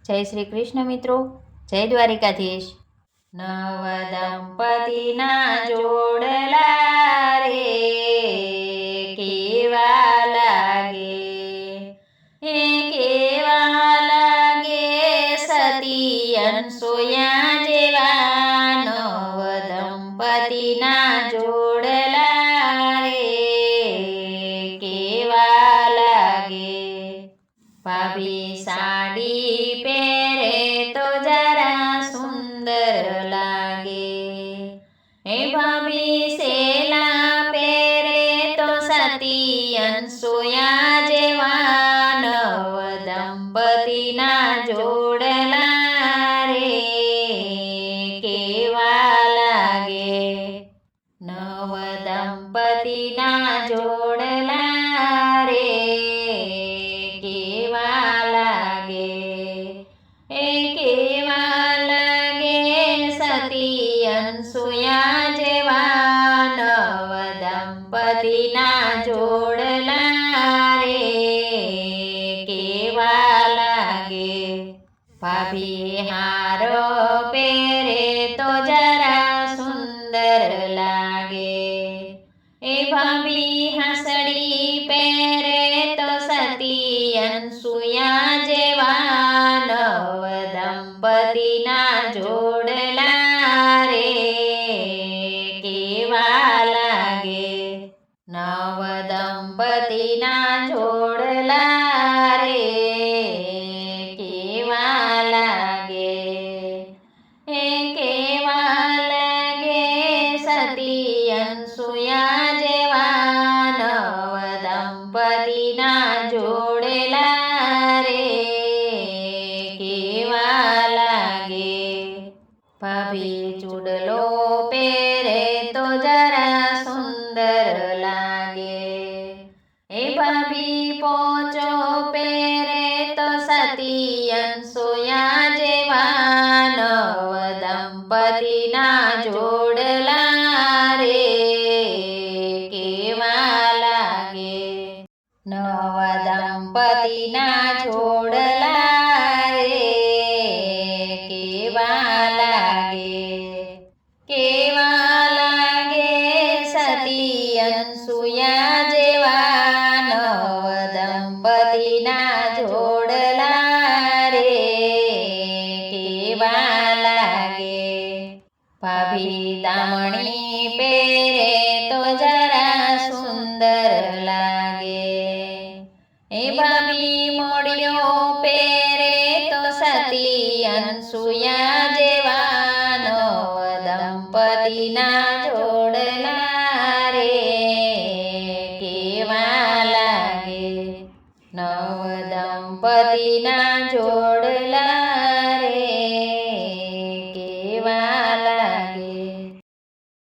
जय श्री कृष्ण मित्रों, जय द्वारिकाधीश। नव दंपतीना जोड़ला रे केवा लागे, केवा लागे सती अनसुया जेवा। नव दंपतीना जोड़ला रे केवा लागे। भाभी साड़ी पहरे तो जरा सुंदर लागे, हे भाभी सेला पहरे तो सती अनसुया जेवा। नव दंपतीना जोड़ला रे केवा लागे। नव दंपतीना जोड़ला रे केवा लागे, केवा लागे सती अनसुया जेवा। नव दंपतीना जोड़ला रे केवा लागे। भाभी हारो पहरे तो जरा सुंदर लागे, ए भाभी हंसड़ी पहरे तो सती अनसुया जेवा। नव दंपतीना जोड़ला रे केवा लागे। नव दंपतीना जोड़ला रे केवा लागे, केवा लागे सती अनसुया जेवा। नव दंपतीना जोड़ला रे केवा लागे। भाभी चूड़लो पहरे तो जरा सुंदर लागे, हे भाभी पोचो पहरे तो सती अनसुया जेवा। नव दंपतीना जोड़ला रे केवा लागे। नव दंपतीना जोड़ला रे केवा लागे, केवा लागे सती अनसुया जेवा। नव दंपतीना जोड़ला रे केवा लागे। भाभी दामणी पहरे तो जरा सुंदर लागे, हे भाभी मोड़ियो पहरे तो सती अनसुया जेवा। नव दंपतीना जोड़ला रे केवा लागे। नव दंपतीना जोड़ला